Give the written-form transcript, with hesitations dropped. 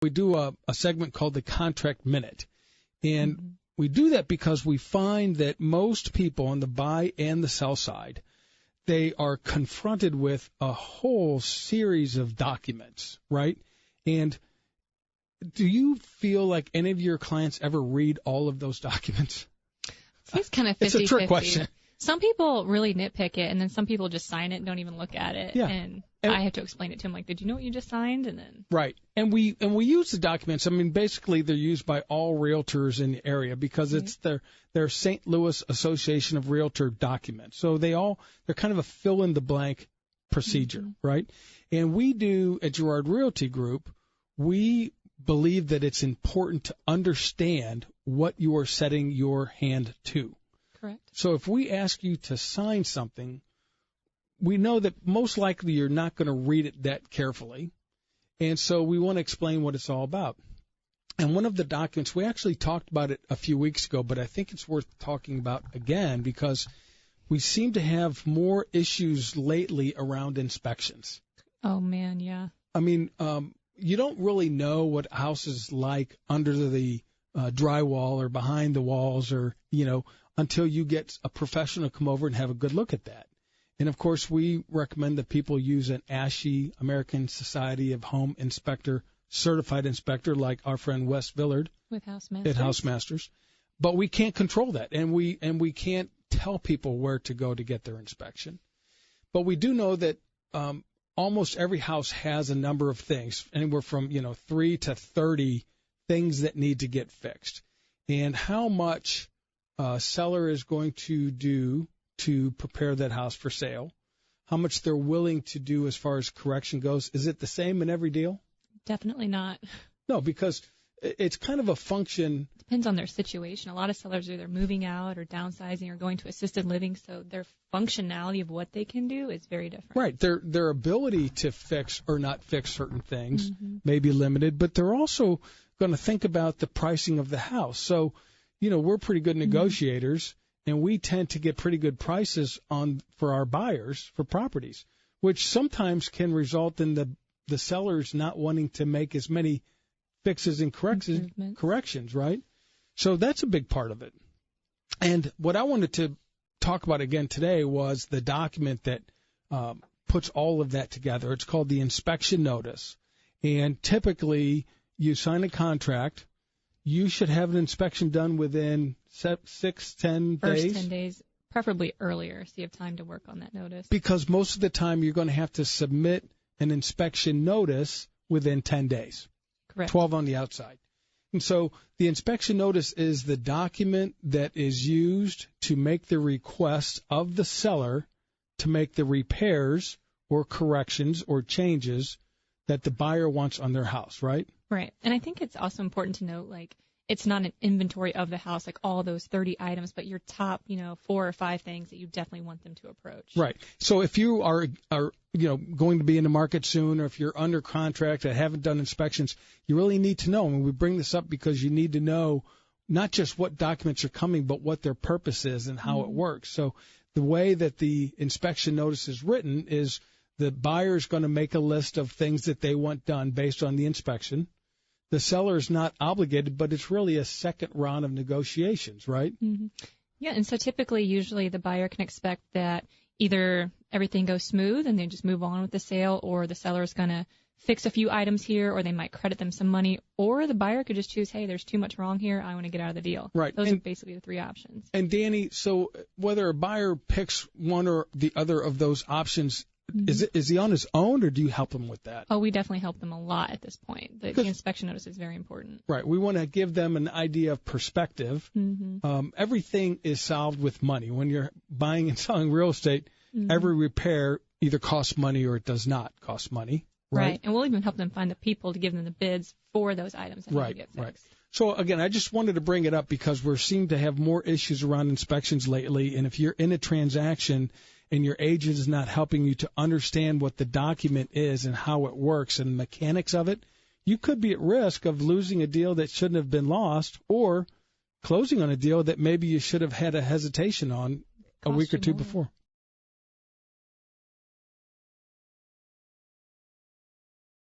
we do a segment called the Contract Minute. And we do that because we find that most people on the buy and the sell side, they are confronted with a whole series of documents, right? And do you feel like any of your clients ever read all of those documents? It's kind of 50-50. It's a trick question. Some people really nitpick it, and then some people just sign it and don't even look at it. Yeah. And I have to explain it to them, like, did you know what you just signed? And then Right. And we use the documents. I mean, basically they're used by all realtors in the area because it's their St. Louis Association of Realtor documents. So they're kind of a fill in the blank procedure, right? And we do at Gerard Realty Group, we believe that it's important to understand what you are setting your hand to. correct. So if we ask you to sign something, we know that most likely you're not going to read it that carefully. And so we want to explain what it's all about. And one of the documents, we actually talked about it a few weeks ago, but I think it's worth talking about again because we seem to have more issues lately around inspections. Oh, man, yeah. I mean, you don't really know what a house is like under the drywall or behind the walls or, until you get a professional to come over and have a good look at that. And, of course, we recommend that people use an ASHI, American Society of Home Inspector, certified inspector like our friend Wes Villard with Housemasters. at Housemasters. But we can't control that, and we can't tell people where to go to get their inspection. But we do know that almost every house has a number of things, anywhere from 3 to 30 things that need to get fixed. And how much a seller is going to do to prepare that house for sale, how much they're willing to do as far as correction goes. Is it the same in every deal? Definitely not. No, because it's kind of a function. Depends on their situation. A lot of sellers are either moving out or downsizing or going to assisted living, so their functionality of what they can do is very different. Right. Their ability to fix or not fix certain things may be limited, but they're also going to think about the pricing of the house. So, we're pretty good negotiators, and we tend to get pretty good prices for our buyers for properties, which sometimes can result in the sellers not wanting to make as many fixes and corrections, right? So that's a big part of it. And what I wanted to talk about again today was the document that puts all of that together. It's called the inspection notice. And typically you sign a contract. You should have an inspection done within 10 days. First 10 days, preferably earlier, so you have time to work on that notice. Because most of the time you're going to have to submit an inspection notice within 10 days. Correct. 12 on the outside. And so the inspection notice is the document that is used to make the request of the seller to make the repairs or corrections or changes that the buyer wants on their house, right? Right. And I think it's also important to note, it's not an inventory of the house, like all those 30 items, but your top, 4 or 5 things that you definitely want them to approach. Right. So if you are going to be in the market soon, or if you're under contract and haven't done inspections, you really need to know. And we bring this up because you need to know not just what documents are coming, but what their purpose is and how it works. So the way that the inspection notice is written is the buyer is going to make a list of things that they want done based on the inspection. The seller is not obligated, but it's really a second round of negotiations, right? Mm-hmm. Yeah, and so typically, usually the buyer can expect that either everything goes smooth and they just move on with the sale, or the seller is going to fix a few items here, or they might credit them some money, or the buyer could just choose, hey, there's too much wrong here, I want to get out of the deal. Right. Those are basically the 3 options. And Danny, so whether a buyer picks one or the other of those options, is he on his own, or do you help him with that? Oh, we definitely help them a lot at this point. The inspection notice is very important. Right. We want to give them an idea of perspective. Everything is solved with money. When you're buying and selling real estate, every repair either costs money or it does not cost money. Right. And we'll even help them find the people to give them the bids for those items that need to get fixed. Right. So, again, I just wanted to bring it up because we seem to have more issues around inspections lately. And if you're in a transaction and your agent is not helping you to understand what the document is and how it works and the mechanics of it, you could be at risk of losing a deal that shouldn't have been lost, or closing on a deal that maybe you should have had a hesitation on a week or two before.